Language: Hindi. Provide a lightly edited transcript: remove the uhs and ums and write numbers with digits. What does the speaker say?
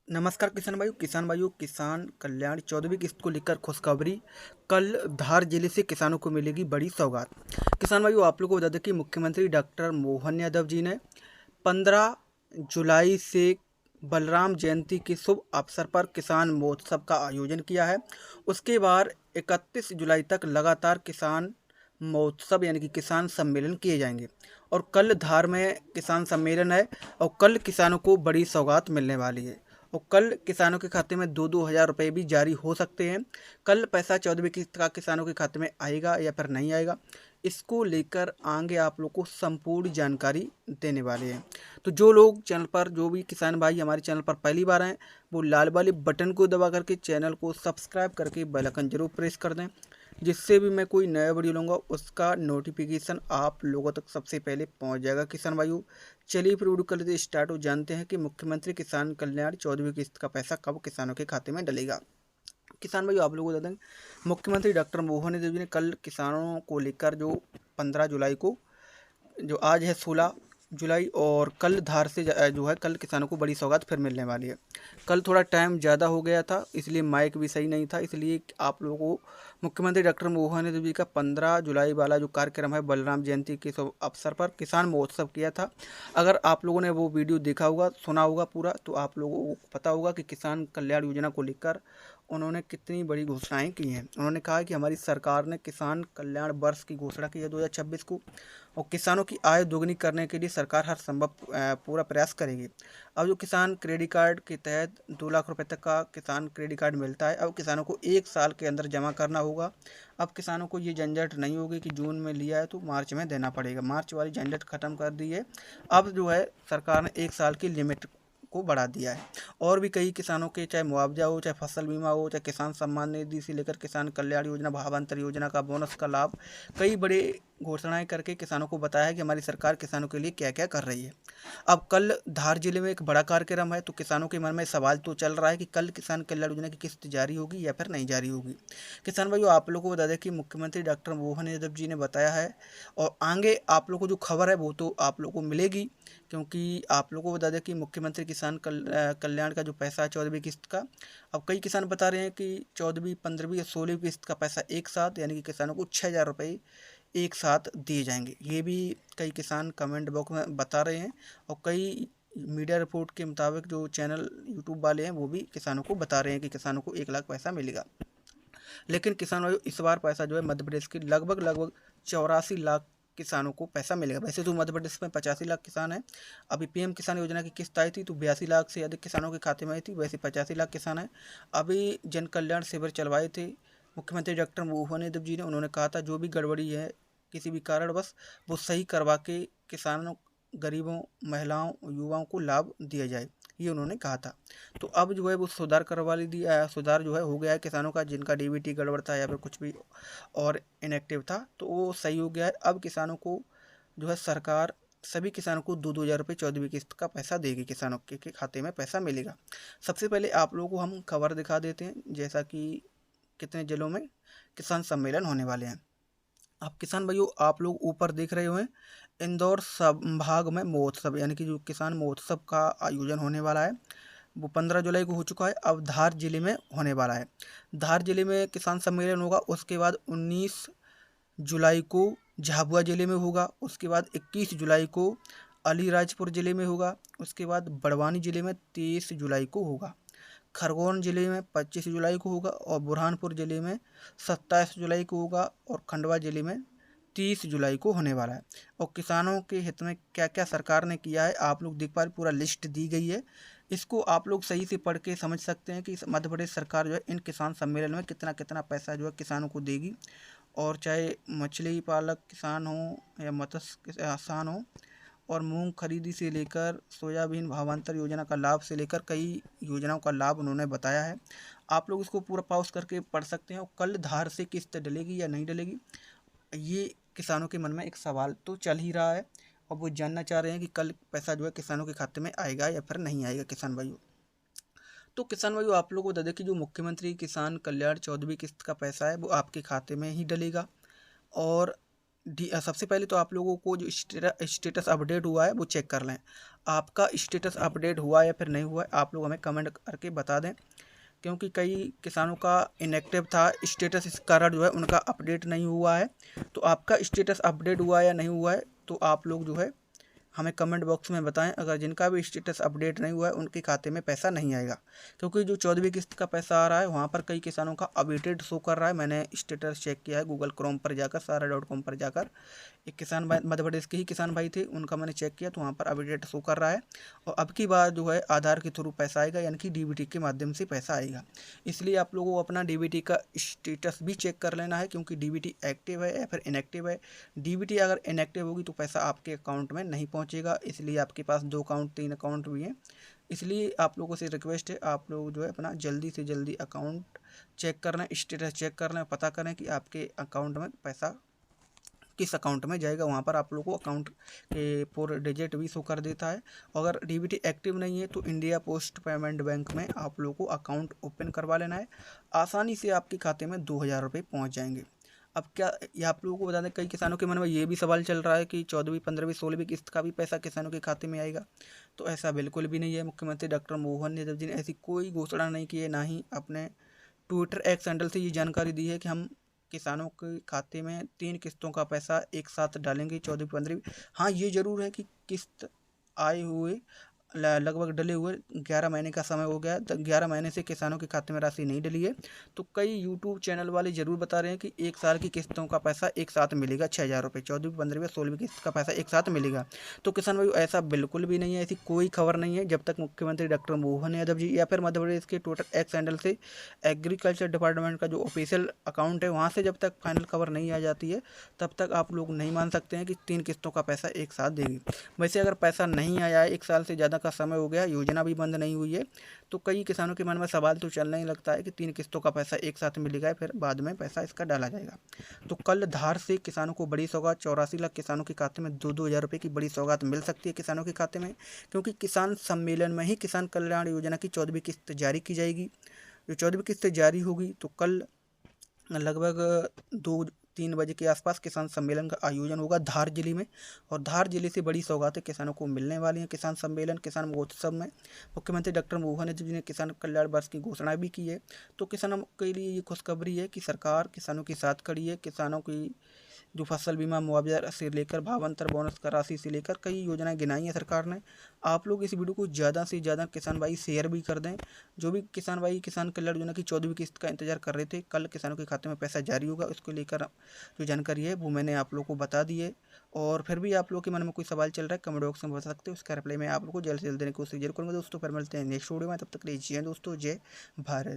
नमस्कार किसान भाइयों किसान कल्याण 14वीं किस्त को लेकर खुशखबरी। कल धार जिले से किसानों को मिलेगी बड़ी सौगात। किसान भाइयों, आप लोगों को बता दें कि मुख्यमंत्री डॉक्टर मोहन यादव जी ने 15 जुलाई से बलराम जयंती के शुभ अवसर पर किसान महोत्सव का आयोजन किया है। उसके बाद 31 जुलाई तक लगातार किसान महोत्सव यानी कि किसान सम्मेलन किए जाएंगे। और कल धार में किसान सम्मेलन है और कल किसानों को बड़ी सौगात मिलने वाली है। और कल किसानों के खाते में 2-2 हज़ार रुपये भी जारी हो सकते हैं। कल पैसा 14वीं किस्त का किसानों के खाते में आएगा या फिर नहीं आएगा, इसको लेकर आगे आप लोग को संपूर्ण जानकारी देने वाले हैं। तो जो लोग चैनल पर, जो भी किसान भाई हमारे चैनल पर पहली बार आए, वो लाल वाले बटन को दबा करके चैनल को सब्सक्राइब करके बेल आइकन जरूर प्रेस कर दें, जिससे भी मैं कोई नया वीडियो लूँगा उसका नोटिफिकेशन आप लोगों तक सबसे पहले पहुंच जाएगा। किसान भाइयों, चलिए फिर वीडियो कर लेते स्टार्ट हो, जानते हैं कि मुख्यमंत्री किसान कल्याण 14वीं किस्त का पैसा कब किसानों के खाते में डलेगा। किसान भाइयों, आप लोगों को बता दें, मुख्यमंत्री डॉक्टर मोहन यादव जी ने कल किसानों को लेकर जो 15 जुलाई को, जो आज है 16 जुलाई, और कल धार से जो है कल किसानों को बड़ी सौगात फिर मिलने वाली है। कल थोड़ा टाइम ज़्यादा हो गया था, इसलिए माइक भी सही नहीं था, इसलिए आप लोगों को मुख्यमंत्री डॉक्टर मोहन यादव जी का 15 जुलाई वाला जो कार्यक्रम है बलराम जयंती के शुभ अवसर पर किसान महोत्सव किया था। अगर आप लोगों ने वो वीडियो देखा होगा, सुना होगा पूरा, तो आप लोगों को पता होगा कि किसान कल्याण योजना को लेकर उन्होंने कितनी बड़ी घोषणाएं की हैं। उन्होंने कहा कि हमारी सरकार ने किसान कल्याण वर्ष की घोषणा की है 2026 को, और किसानों की आय दोगुनी करने के लिए सरकार हर संभव पूरा प्रयास करेगी। अब जो किसान क्रेडिट कार्ड के तहत 2 लाख रुपए तक का किसान क्रेडिट कार्ड मिलता है, अब किसानों को 1 साल के अंदर जमा करना होगा। अब किसानों को ये झंझट नहीं होगी कि जून में लिया है तो मार्च में देना पड़ेगा। मार्च वाली झंझट खत्म कर दी है। अब जो है सरकार ने 1 साल की लिमिट को बढ़ा दिया है। और भी कई किसानों के, चाहे मुआवजा हो, चाहे फसल बीमा हो, चाहे किसान सम्मान निधि से लेकर किसान कल्याण योजना, भावांतर योजना का बोनस का लाभ, कई बड़े घोषणाएं करके किसानों को बताया है कि हमारी सरकार किसानों के लिए क्या क्या कर रही है। अब कल धार जिले में एक बड़ा कार्यक्रम है, तो किसानों के मन में सवाल तो चल रहा है कि कल किसान कल्याण योजना की किस्त जारी होगी या फिर नहीं जारी होगी। किसान भाइयों, आप लोगों को बता दें कि मुख्यमंत्री डॉक्टर मोहन यादव जी ने बताया है, और आगे आप लोगों को जो खबर है वो तो आप लोगों को मिलेगी, क्योंकि आप लोगों को बता दें कि मुख्यमंत्री किसान कल्याण का जो पैसा है 14वीं किस्त का, अब कई किसान बता रहे हैं कि 14वीं, 15वीं या 16वीं किस्त का पैसा एक साथ, यानी कि किसानों को 6,000 रुपये एक साथ दिए जाएंगे। ये भी कई किसान कमेंट बॉक्स में बता रहे हैं, और कई मीडिया रिपोर्ट के मुताबिक जो चैनल यूट्यूब वाले हैं वो भी किसानों को बता रहे हैं कि किसानों को 1 लाख पैसा मिलेगा। लेकिन किसान भाइयों, इस बार पैसा जो है मध्य प्रदेश के लगभग लगभग 84 लाख किसानों को पैसा मिलेगा। वैसे तो मध्य प्रदेश में 85 लाख किसान हैं। अभी पीएम किसान योजना की किस्त आई थी तो 82 लाख से अधिक किसानों के खाते में आई थी। वैसे 85 लाख किसान हैं। अभी जन कल्याण शिविर चलवाए थे मुख्यमंत्री डॉक्टर मोहन यादव जी ने। उन्होंने कहा था जो भी गड़बड़ी है किसी भी कारणवश, वो सही करवा के किसानों, गरीबों, महिलाओं, युवाओं को लाभ दिया जाए, ये उन्होंने कहा था। तो अब जो है वो सुधार करवा ली दिया, सुधार जो है हो गया है किसानों का, जिनका डीबीटी गड़बड़ था या फिर कुछ भी और इनएक्टिव था तो वो सही हो गया है। अब किसानों को जो है सरकार सभी किसानों को 2-2 हज़ार रुपये 14वीं किस्त का पैसा देगी, किसानों के खाते में पैसा मिलेगा। सबसे पहले आप लोगों को हम खबर दिखा देते हैं, जैसा कि कितने जिलों में किसान सम्मेलन होने वाले हैं। अब किसान भाइयों, आप लोग ऊपर देख रहे हो, इंदौर संभाग में महोत्सव यानी कि जो किसान महोत्सव का आयोजन होने वाला है वो 15 जुलाई को हो चुका है। अब धार जिले में होने वाला है। धार जिले में किसान सम्मेलन होगा। उसके बाद 19 जुलाई को झाबुआ जिले में होगा। उसके बाद 21 जुलाई को अलीराजपुर जिले में होगा। उसके बाद बड़वानी जिले में 23 जुलाई को होगा। खरगोन जिले में 25 जुलाई को होगा, और बुरहानपुर जिले में 27 जुलाई को होगा, और खंडवा जिले में 30 जुलाई को होने वाला है। और किसानों के हित में क्या क्या सरकार ने किया है आप लोग देख पा रहे, पूरा लिस्ट दी गई है। इसको आप लोग सही से पढ़ के समझ सकते हैं कि मध्य प्रदेश सरकार जो है इन किसान सम्मेलन में कितना कितना पैसा जो है किसानों को देगी। और चाहे मछली पालक किसान हो या मत्स्य किसान हो, और मूंग खरीदी से लेकर सोयाबीन भावांतर योजना का लाभ से लेकर कई योजनाओं का लाभ उन्होंने बताया है। आप लोग इसको पूरा पॉज करके पढ़ सकते हैं। और कल धार से किस्त डलेगी या नहीं डलेगी, ये किसानों के मन में एक सवाल तो चल ही रहा है, और वो जानना चाह रहे हैं कि कल पैसा जो है किसानों के खाते में आएगा या फिर नहीं आएगा। किसान भाइयों, तो किसान भाइयों, आप लोगों को बता दें कि जो मुख्यमंत्री किसान कल्याण 14वीं किस्त का पैसा है वो आपके खाते में ही डलेगा। और सबसे पहले तो आप लोगों को जो स्टेटस अपडेट हुआ है वो चेक कर लें। आपका स्टेटस अपडेट हुआ है या फिर नहीं हुआ है, आप लोग हमें कमेंट करके बता दें, क्योंकि कई किसानों का इनएक्टिव था स्टेटस, इस कारण जो है उनका अपडेट नहीं हुआ है। तो आपका स्टेटस अपडेट हुआ है या नहीं हुआ है, तो आप लोग जो है हमें कमेंट बॉक्स में बताएं। अगर जिनका भी स्टेटस अपडेट नहीं हुआ है उनके खाते में पैसा नहीं आएगा, क्योंकि जो 14वीं किस्त का पैसा आ रहा है वहाँ पर कई किसानों का अपडेटेड शो कर रहा है। मैंने स्टेटस चेक किया है गूगल क्रोम पर जाकर, सारा.com पर जाकर। एक किसान भाई, मध्य प्रदेश के ही किसान भाई थे, उनका मैंने चेक किया तो वहाँ पर अपडेट शो कर रहा है। और अब की बार जो है आधार के थ्रू पैसा आएगा, यानी कि डीबीटी के माध्यम से पैसा आएगा। इसलिए आप लोगों को अपना डीबीटी का स्टेटस भी चेक कर लेना है, क्योंकि डीबीटी एक्टिव है या फिर इनएक्टिव है। डीबीटी अगर इनएक्टिव होगी तो पैसा आपके अकाउंट में नहीं पहुँचेगा, इसलिए आपके पास 2 अकाउंट 3 अकाउंट भी हैं। इसलिए आप लोगों से रिक्वेस्ट है, आप लोग जो है अपना जल्दी से जल्दी अकाउंट चेक कर लें, स्टेटस चेक कर लें, पता करें कि आपके अकाउंट में पैसा किस अकाउंट में जाएगा। वहाँ पर आप लोगों को अकाउंट के 4 डिजिट भी शो कर देता है। अगर डीबीटी एक्टिव नहीं है तो इंडिया पोस्ट पेमेंट बैंक में आप लोगों को अकाउंट ओपन करवा लेना है। आसानी से आपके खाते में 2000 रुपये पहुँच जाएंगे। अब क्या ये आप लोगों को बता दें, कई किसानों के मन में ये भी सवाल चल रहा है कि 14वीं 15वीं 16वीं किस्त का भी पैसा किसानों के खाते में आएगा। तो ऐसा बिल्कुल भी नहीं है। मुख्यमंत्री डॉक्टर मोहन यादव जी ने ऐसी कोई घोषणा नहीं की है, ना ही अपने ट्विटर एक्स हैंडल से ये जानकारी दी है कि हम किसानों के खाते में 3 किस्तों का पैसा एक साथ डालेंगे 14वीं 15वीं। हाँ, ये ज़रूर है कि किस्त आए हुए लगभग डले हुए 11 महीने का समय हो गया, 11 महीने से किसानों के खाते में राशि नहीं डली है। तो कई यूट्यूब चैनल वाले ज़रूर बता रहे हैं कि 1 साल की किस्तों का पैसा एक साथ मिलेगा 6000 रुपये, 14वीं 15वीं 16वीं किस्त का पैसा एक साथ मिलेगा। तो किसान भाई ऐसा बिल्कुल भी नहीं है, ऐसी कोई खबर नहीं है। जब तक मुख्यमंत्री डॉक्टर मोहन यादव जी या फिर मध्य प्रदेश के ट्विटर एक्स हैंडल से एग्रीकल्चर डिपार्टमेंट का जो ऑफिशियल अकाउंट है वहाँ से जब तक फाइनल खबर नहीं आ जाती है, तब तक आप लोग नहीं मान सकते हैं कि 3 किस्तों का पैसा एक साथ देगी। वैसे अगर पैसा नहीं आया है, 1 साल से ज़्यादा का समय हो गया, योजना भी बंद नहीं हुई है, तो कई किसानों के मन में सवाल तो चलने ही लगता है कि 3 किस्तों का पैसा एक साथ मिलेगा, फिर बाद में पैसा इसका डाला जाएगा। तो कल धार से किसानों को बड़ी सौगात, 84 लाख किसानों के खाते में 2-2 हज़ार रुपये की बड़ी सौगात मिल सकती है किसानों के खाते में, क्योंकि किसान सम्मेलन में ही किसान कल्याण योजना की 14वीं किस्त जारी की जाएगी। जो 14वीं किस्त जारी होगी तो कल लगभग 2-3 बजे के आसपास किसान सम्मेलन का आयोजन होगा धार जिले में। और धार जिले से बड़ी सौगातें किसानों को मिलने वाली हैं किसान सम्मेलन, किसान महोत्सव में। मुख्यमंत्री डॉक्टर मोहन यादव जी ने किसान कल्याण वर्ष की घोषणा भी की है। तो किसानों के लिए ये खुशखबरी है कि सरकार किसानों के साथ खड़ी है। किसानों की जो फसल बीमा मुआवजा से लेकर भावांतर बोनस का राशि से लेकर कई योजनाएं गिनाई हैं सरकार ने। आप लोग इस वीडियो को ज़्यादा से ज़्यादा किसान भाई शेयर भी कर दें। जो भी किसान भाई किसान कल्याण योजना की 14वीं किस्त का इंतजार कर रहे थे, कल किसानों के खाते में पैसा जारी होगा, उसको लेकर जो जानकारी है वो मैंने आप लोग को बता दी है। और फिर भी आप लोग के मन में कोई सवाल चल रहा है, कमेंट बॉक्स में बता सकते हो, उसका रिप्लाई मैं आप लोग को जल्द से जल्द देने की कोशिश जरूर करूँगा। दोस्तों फिर मिलते हैं नेक्स्ट वीडियो में, तब तक के लिए जय हिंद दोस्तों, जय भारत।